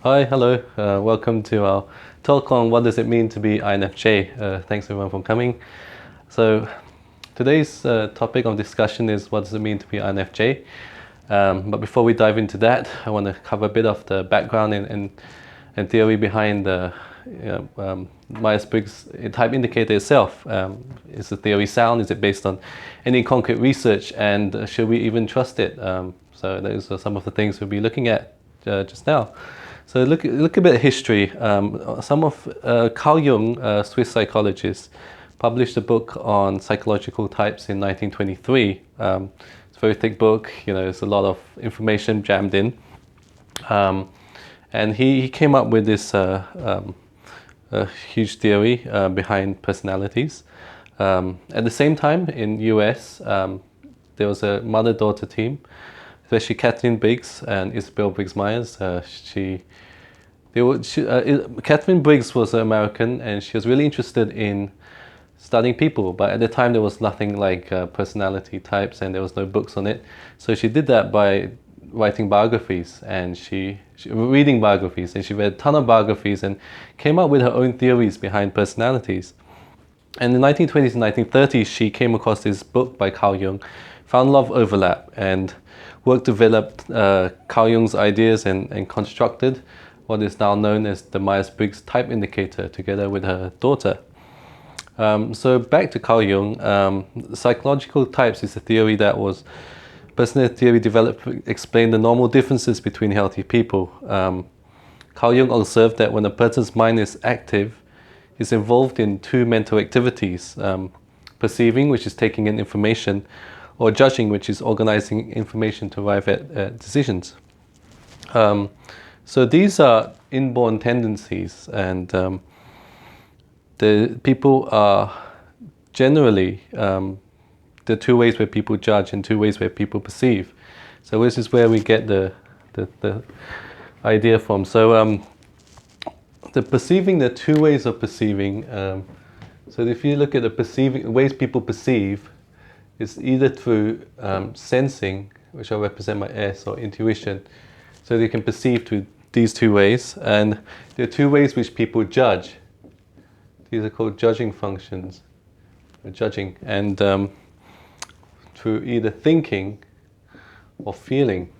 Hi, hello. Welcome to our talk on what does it mean to be INFJ. Thanks everyone for coming. So today's topic of discussion is what does it mean to be INFJ. But before we dive into that, I want to cover a bit of the background and theory behind the Myers-Briggs type indicator itself. Is the theory sound? Is it based on any concrete research? And should we even trust it? So those are some of the things we'll be looking at just now. So look a bit at history. Some of Carl Jung, a Swiss psychologist, published a book on psychological types in 1923. It's a very thick book. There's a lot of information jammed in. And he came up with this huge theory behind personalities. At the same time, in US, there was a mother-daughter team, especially Catherine Briggs and Isabel Briggs-Myers. Catherine Briggs was an American, and she was really interested in studying people, but at the time there was nothing like personality types, and there was no books on it. So she did that by writing biographies, and she reading biographies, and she read a ton of biographies and came up with her own theories behind personalities. And in the 1920s and 1930s, she came across this book by Carl Jung, found a lot of overlap, and work developed Carl Jung's ideas and constructed what is now known as the Myers-Briggs type indicator together with her daughter. So back to Carl Jung, psychological types is a theory that was personality theory developed to explain the normal differences between healthy people. Carl Jung observed that when a person's mind is active, it's involved in two mental activities, perceiving, which is taking in information, or judging, which is organizing information to arrive at decisions. So these are inborn tendencies, and the people are generally the two ways where people judge and two ways where people perceive. So this is where we get the idea from. So the perceiving, the two ways of perceiving. So if you look at the ways people perceive, it's either through sensing, which I'll represent by S, or intuition. So they can perceive through these two ways. And there are two ways which people judge. These are called judging functions, or judging, and through either thinking or feeling.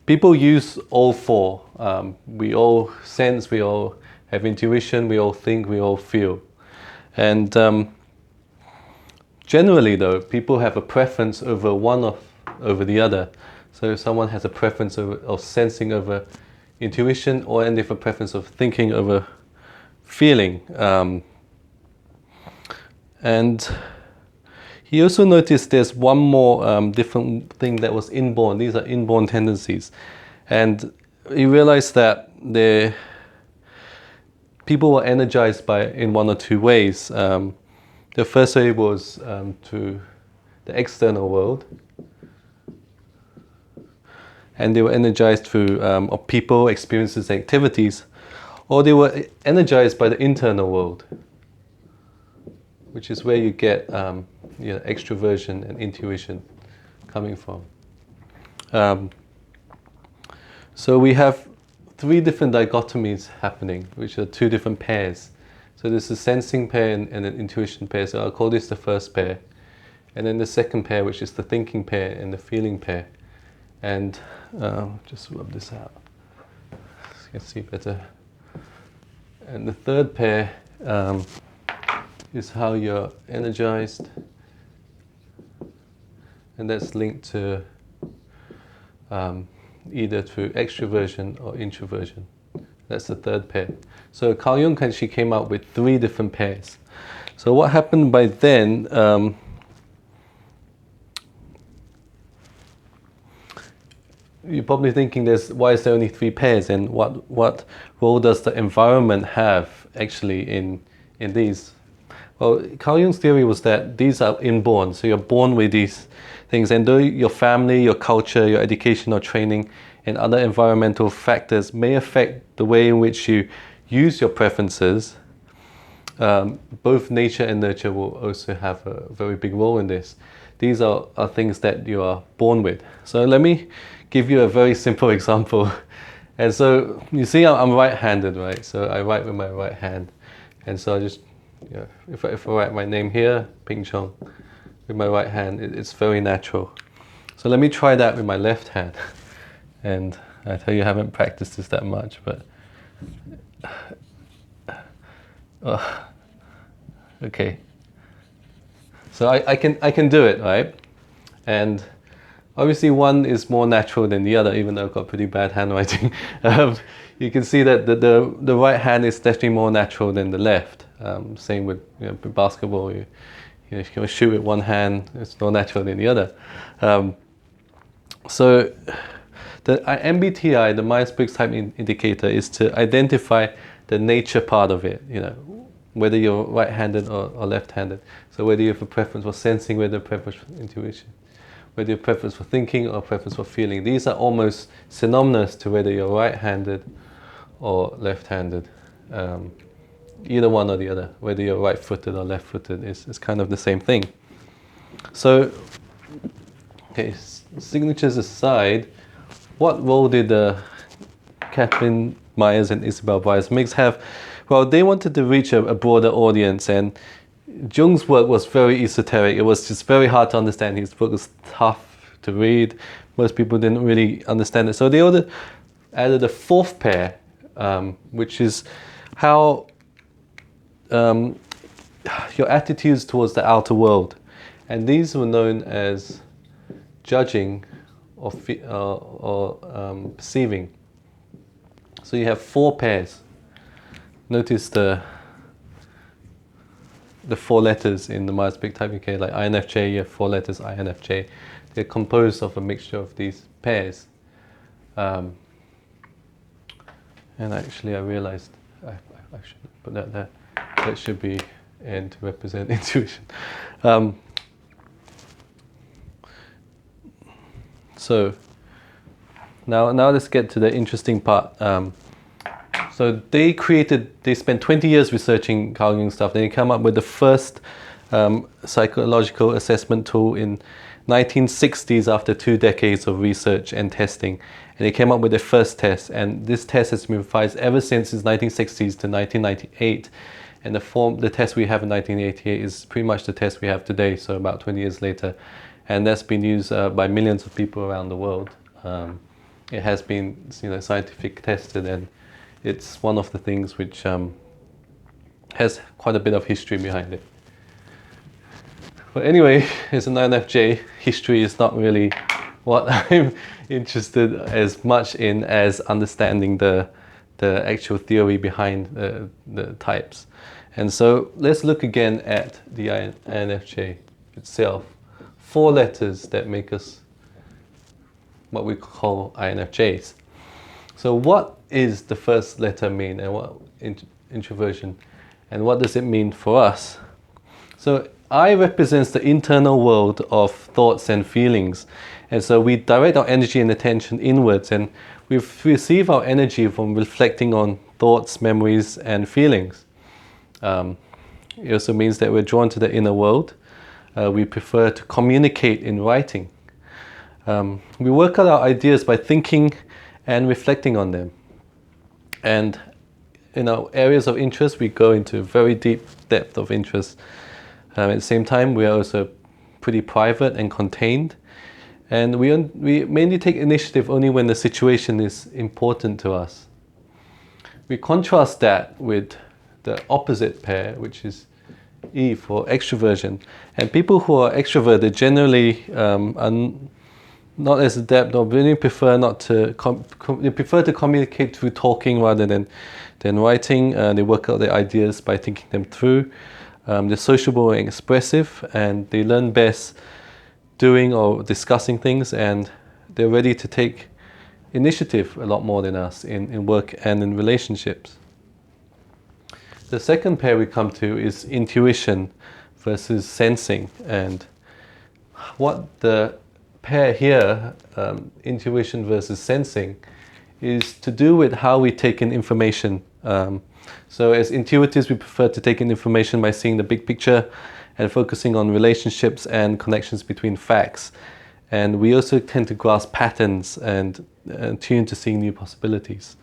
People use all four. We all sense, we all have intuition, we all think, we all feel. And generally though, people have a preference over one over the other. So if someone has a preference of sensing over intuition, or and if a preference of thinking over feeling. And he also noticed there's one more different thing that was inborn. These are inborn tendencies. And he realized that people were energized in one or two ways. The first way was to the external world. And they were energized through people, experiences, and activities. Or they were energized by the internal world, which is where you get extroversion and intuition coming from. So we have three different dichotomies happening, which are two different pairs. So there's a sensing pair and an intuition pair. So I'll call this the first pair. And then the second pair, which is the thinking pair and the feeling pair. And just rub this out so you can see better. And the third pair is how you're energized, and that's linked to either through extroversion or introversion. That's the third pair. So Carl Jung actually came out with three different pairs. So what happened by then, you're probably thinking, why is there only three pairs, and what role does the environment have actually in these? Well, Carl Jung's theory was that these are inborn, so you're born with these things, and though your family, your culture, your education or training, and other environmental factors may affect the way in which you use your preferences, both nature and nurture will also have a very big role in this. these are things that you are born with. So let me give you a very simple example. And so you see I'm right-handed, right? So I write with my right hand. And so I just, if I write my name here, Ping Chong, with my right hand, it's very natural. So let me try that with my left hand. And I tell you, I haven't practiced this that much, but okay. So I can do it, right? And obviously one is more natural than the other, even though I've got pretty bad handwriting. You can see that the right hand is definitely more natural than the left. Same with basketball. If you shoot with one hand, it's more natural than the other. So the MBTI, the Myers-Briggs Type Indicator, is to identify the nature part of it. Whether you're right-handed or left-handed. So whether you have a preference for sensing, whether a preference for intuition, whether you have a preference for thinking or a preference for feeling. These are almost synonymous to whether you're right-handed or left-handed. Either one or the other, whether you're right-footed or left-footed, is kind of the same thing. So, okay, signatures aside, what role did Catherine Myers and Isabel Myers have? Well, they wanted to reach a broader audience, and Jung's work was very esoteric. It was just very hard to understand. His book was tough to read. Most people didn't really understand it. So they added a fourth pair, which is how your attitudes towards the outer world. And these were known as judging or perceiving. So you have 4 pairs. Notice the 4 letters in the Myers-Briggs type. Okay, like INFJ, you have 4 letters INFJ. They're composed of a mixture of these pairs. And actually I realized I should put that there. That should be N to represent intuition. So now let's get to the interesting part. So they spent 20 years researching Carl Jung stuff. They came up with the first psychological assessment tool in 1960s after 2 decades of research and testing. And they came up with their first test. And this test has been revised ever since the 1960s to 1998. And the test we have in 1988 is pretty much the test we have today, so about 20 years later. And that's been used by millions of people around the world. It has been scientific tested, and it's one of the things which has quite a bit of history behind it. But anyway, as an INFJ, history is not really what I'm interested as much in as understanding the actual theory behind the types. And so let's look again at the INFJ itself. 4 letters that make us what we call INFJs. So what is the first letter mean, and what introversion, and what does it mean for us? So I represents the internal world of thoughts and feelings, and so we direct our energy and attention inwards, and we receive our energy from reflecting on thoughts, memories, and feelings. It also means that we're drawn to the inner world. We prefer to communicate in writing. We work out our ideas by thinking and reflecting on them. And in our areas of interest, we go into very deep depth of interest. At the same time, we are also pretty private and contained. And we mainly take initiative only when the situation is important to us. We contrast that with the opposite pair, which is E for extroversion. And people who are extroverted generally are not as adept, or really prefer not to they prefer to communicate through talking rather than writing. They work out their ideas by thinking them through. They're sociable and expressive, and they learn best doing or discussing things, and they're ready to take initiative a lot more than us in work and in relationships. The second pair we come to is intuition versus sensing, and what the pair here, intuition versus sensing, is to do with how we take in information. So as intuitives, we prefer to take in information by seeing the big picture and focusing on relationships and connections between facts. And we also tend to grasp patterns and tune to seeing new possibilities.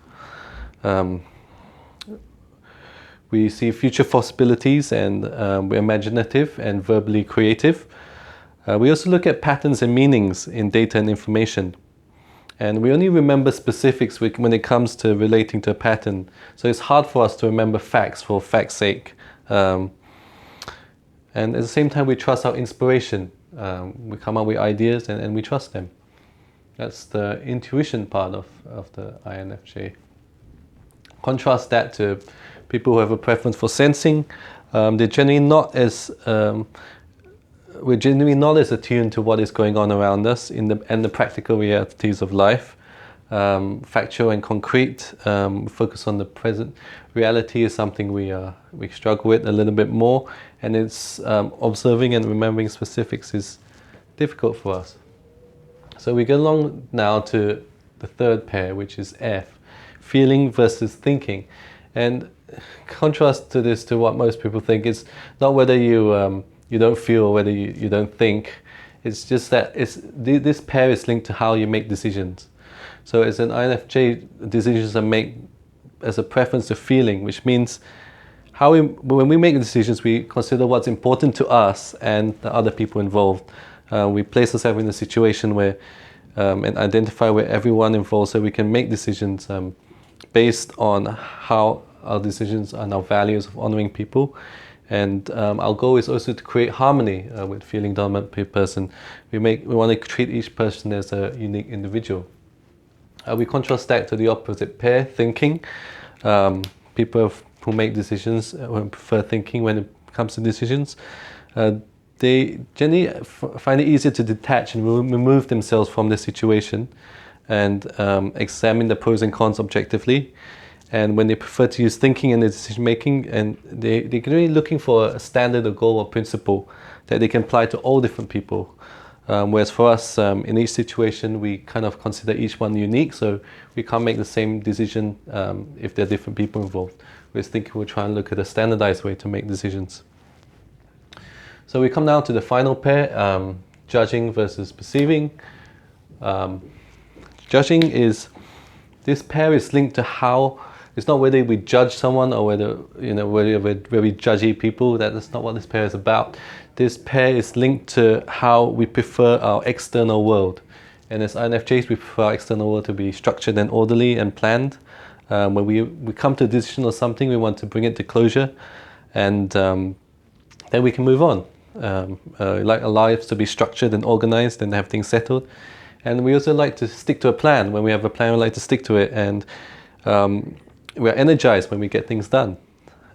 We see future possibilities, and we're imaginative and verbally creative. We also look at patterns and meanings in data and information. And we only remember specifics when it comes to relating to a pattern. So it's hard for us to remember facts for fact's sake. And at the same time, we trust our inspiration. We come up with ideas and we trust them. That's the intuition part of the INFJ. Contrast that to people who have a preference for sensing. They're generally not as we're generally not as attuned to what is going on around us and the practical realities of life. Factual and concrete, focus on the present reality is something we struggle with a little bit more, and it's observing and remembering specifics is difficult for us. So we get along now to the third pair, which is F, feeling versus thinking. And contrast to this, to what most people think, it's not whether you don't feel or whether you don't think. It's just that this pair is linked to how you make decisions. So as an INFJ, decisions are made as a preference to feeling, which means when we make decisions, we consider what's important to us and the other people involved. We place ourselves in a situation where and identify where everyone involved, so we can make decisions based on how our decisions and our values of honoring people. And our goal is also to create harmony with feeling dominant person. We want to treat each person as a unique individual. We contrast that to the opposite pair, thinking. People who make decisions who prefer thinking when it comes to decisions. They generally find it easier to detach and remove themselves from the situation and examine the pros and cons objectively. And when they prefer to use thinking in their decision making, and they're really looking for a standard or goal or principle that they can apply to all different people. Whereas for us, in each situation, we kind of consider each one unique, so we can't make the same decision if there are different people involved. Whereas thinking, we'll try and look at a standardized way to make decisions. So we come now to the final pair, judging versus perceiving. Judging is, this pair is linked to how, it's not whether we judge someone or whether we judgy people. That's not what this pair is about. This pair is linked to how we prefer our external world. And as INFJs, we prefer our external world to be structured and orderly and planned. When we come to a decision or something, we want to bring it to closure, and then we can move on. We like our lives to be structured and organized and have things settled. And we also like to stick to a plan. When we have a plan, we like to stick to it. And we're energized when we get things done.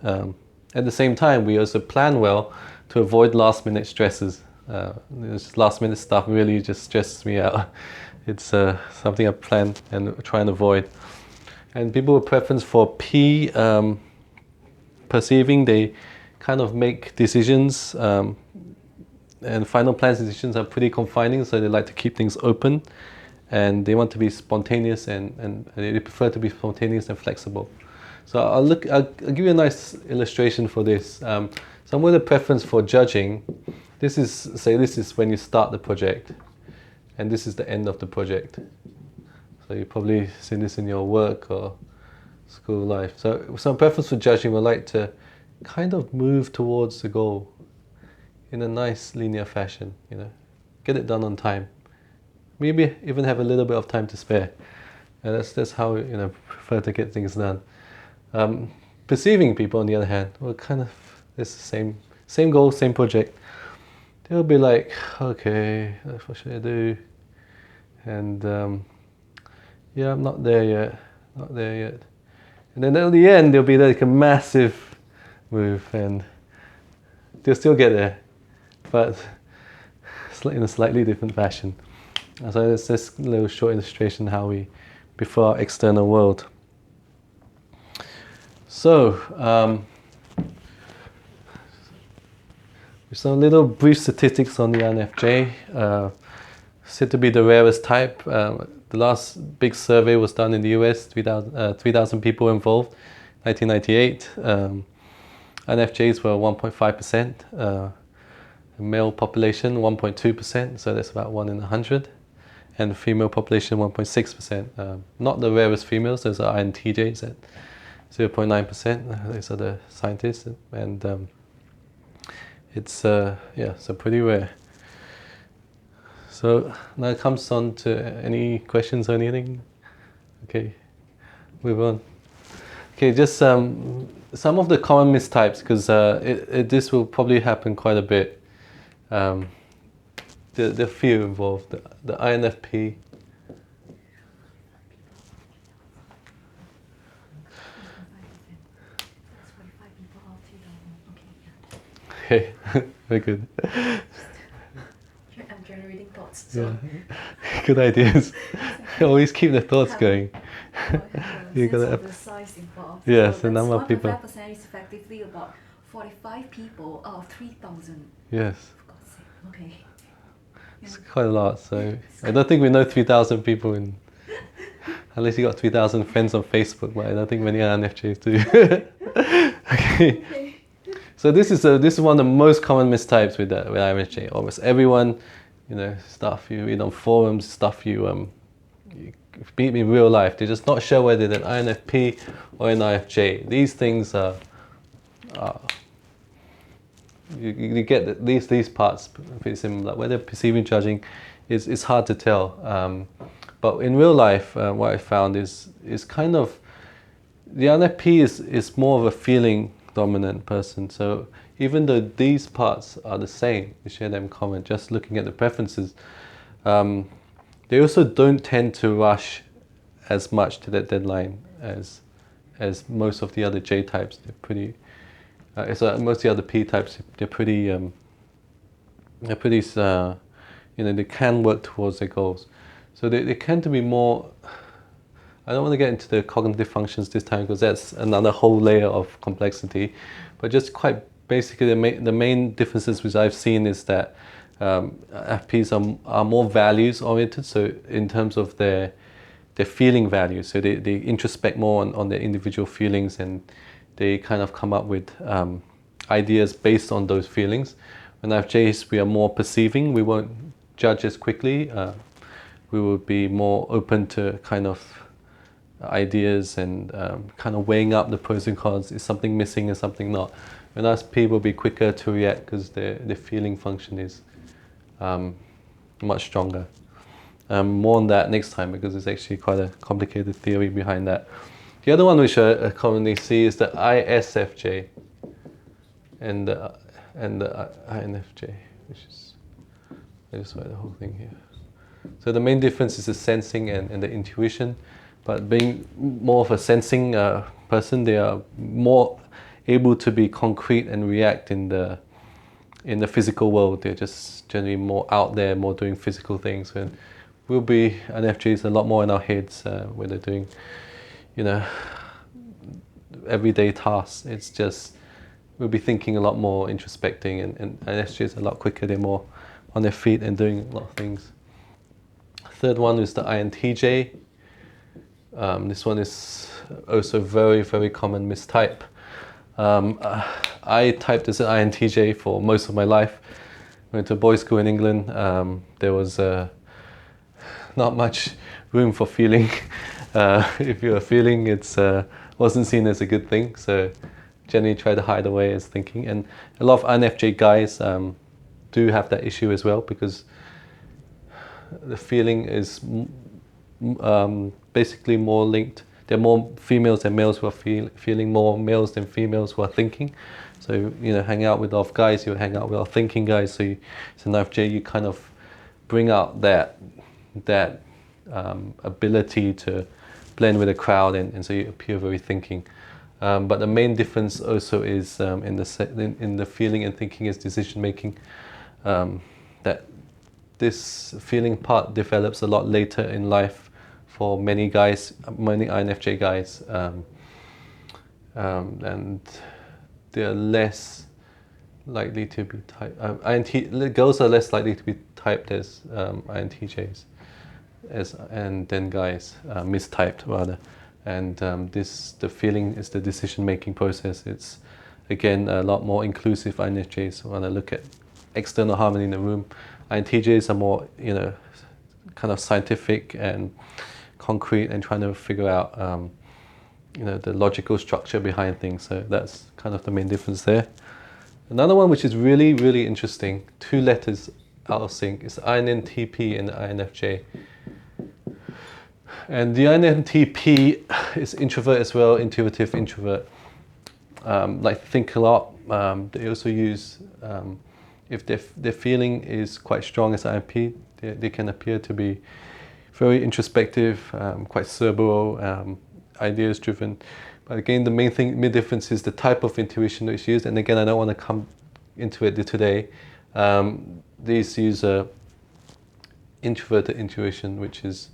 At the same time, we also plan well to avoid last-minute stresses. Last-minute stuff really just stresses me out. It's something I plan and try and avoid. And people with preference for P, perceiving, they kind of make decisions, and final plans decisions are pretty confining, so they like to keep things open, and they want to be spontaneous, and they prefer to be spontaneous and flexible. So I'll give you a nice illustration for this. Someone with a preference for judging, this is when you start the project, and this is the end of the project. So you've probably seen this in your work or school life. So some preference for judging would like to kind of move towards the goal in a nice linear fashion, get it done on time. Maybe even have a little bit of time to spare. And that's how prefer to get things done. Perceiving people, on the other hand, well, kind of it's the same goal, same project. They'll be like, okay, what should I do? And yeah, I'm not there yet. And then at the end, there'll be like a massive move, and they'll still get there, but in a slightly different fashion. So it's this little short illustration how we prefer our external world. So, some little brief statistics on the INFJ. Said to be the rarest type. The last big survey was done in the US, 3,000 people involved, 1998. INFJs were 1.5%. Male population 1.2%, so that's about 1 in 100. And female population 1.6%. Not the rarest females, those are INTJs at 0.9%. These are the scientists, and it's so pretty rare. So now it comes on to any questions or anything. Okay, move on. Okay, just some of the common mistypes, because this will probably happen quite a bit. The few involved, the INFP. Okay, very good. I'm generating thoughts. So. Yeah. Good ideas. Always keep the thoughts going. You got the size involved. Yes, so the number of people. 1.5% is effectively about 45 people out of 3,000. Yes. For God's sake. Okay. It's quite a lot. So I don't think we know 3,000 people in. Unless you got 3,000 friends on Facebook, but I don't think many INFJs do. Okay. So this is one of the most common mistypes with INFJ. Almost everyone, stuff you read on forums, stuff you meet in real life, they're just not sure whether they're an INFP or an INFJ. These things are you get these parts pretty similar. Whether perceiving, judging, is hard to tell. But in real life, what I found is kind of the INFP is more of a feeling dominant person. So even though these parts are the same, they share them in common, just looking at the preferences, they also don't tend to rush as much to that deadline as most of the other J types. They're pretty. Most of the other P types, they're pretty. They can work towards their goals. So they tend to be more. I don't want to get into the cognitive functions this time because that's another whole layer of complexity. But just quite basically, the main differences which I've seen is that FPs are more values oriented. So in terms of their feeling values, so they introspect more on their individual feelings, and they kind of come up with ideas based on those feelings. When INFJs, we are more perceiving. We won't judge as quickly. We will be more open to kind of ideas and kind of weighing up the pros and cons. Is something missing or something not? When ISFP will be quicker to react because their feeling function is much stronger. More on that next time because it's actually quite a complicated theory behind that. The other one which I commonly see is the ISFJ and the INFJ, which is, I just write the whole thing here. So the main difference is the sensing and the intuition, but being more of a sensing person, they are more able to be concrete and react in the physical world. They're just generally more out there, more doing physical things. When we'll be INFJs a lot more in our heads where they're doing, everyday tasks. It's just we'll be thinking a lot more, introspecting, and INFJs are a lot quicker. They're more on their feet and doing a lot of things. Third one is the INTJ. This one is also very, very common mistype. I typed as an INTJ for most of my life. Went to boys' school in England. There was not much room for feeling. If you were feeling, it wasn't seen as a good thing. So generally try to hide away as thinking. And a lot of INFJ guys do have that issue as well because the feeling is basically more linked. There are more females than males who are feeling, more males than females who are thinking. So, hang out with off guys, you hang out with our thinking guys. So, as an INFJ, you kind of bring out that ability to blend with the crowd, and so you appear very thinking. But the main difference also is in the feeling and thinking is decision making. That this feeling part develops a lot later in life for many guys, many INFJ guys, and they're less likely to be typed. Girls are less likely to be typed as INTJs, and then guys mistyped rather. And the feeling is the decision-making process. It's again a lot more inclusive. INFJs want to look at external harmony in the room. INTJs are more, kind of scientific and concrete and trying to figure out, the logical structure behind things. So that's kind of the main difference there. Another one which is really, really interesting, 2 letters out of sync, is INTP and INFJ. And the INTP is introvert as well, intuitive introvert. Like think a lot. They also use, if their feeling is quite strong as INFP, they can appear to be very introspective, quite cerebral, ideas driven. But again, the main difference is the type of intuition that's used. And again, I don't want to come into it today. These use a introverted intuition, which is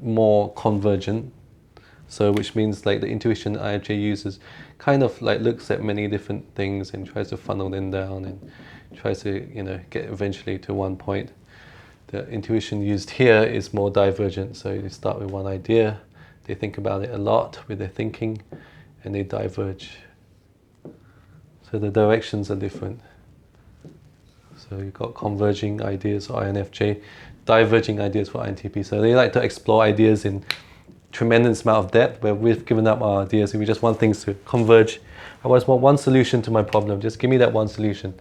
more convergent. So which means like the intuition INFJ uses kind of like looks at many different things and tries to funnel them down and tries to, get eventually to one point. The intuition used here is more divergent. So they start with one idea, they think about it a lot with their thinking, and they diverge. So the directions are different. So you've got converging ideas for INFJ, diverging ideas for INTP. So they like to explore ideas in tremendous amount of depth, where we've given up our ideas and we just want things to converge. I just want one solution to my problem, just give me that one solution.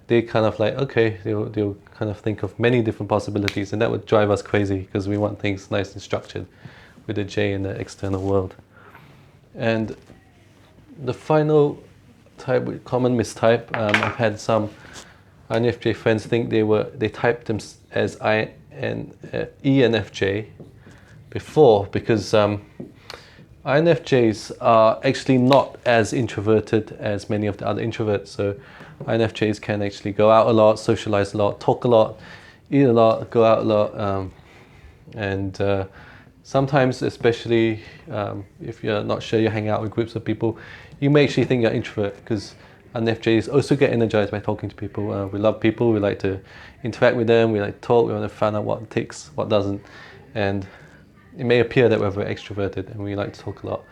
They kind of like, okay, they'll kind of think of many different possibilities, and that would drive us crazy because we want things nice and structured with a J in the external world. And the final type, with common mistype, I've had some INFJ friends think they typed them as ENFJ before, because INFJs are actually not as introverted as many of the other introverts. So INFJs can actually go out a lot, socialize a lot, talk a lot, eat a lot, go out a lot, and sometimes, especially if you're not sure you hang out with groups of people, you may actually think you're introvert, because INFJs also get energized by talking to people. We love people, we like to interact with them, we like to talk, we want to find out what ticks, what doesn't. And it may appear that we're very extroverted and we like to talk a lot.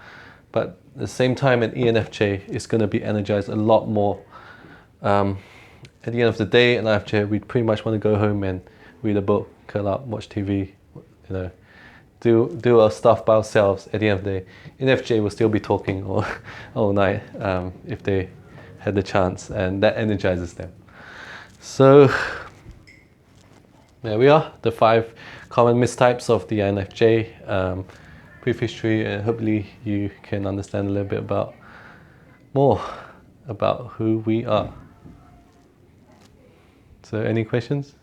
But at the same time, an ENFJ is going to be energized a lot more. At the end of the day, an INFJ, we pretty much want to go home and read a book, curl up, watch TV, do our stuff by ourselves. At the end of the day, ENFJ will still be talking all night if they had the chance, and that energizes them. So there we are, the 5 common mistypes of the INFJ. Brief history, and hopefully you can understand a little bit more about who we are. So any questions?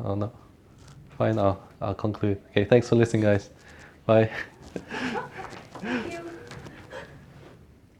Oh no. Fine, I'll conclude. Okay, thanks for listening, guys. Bye. Thank you.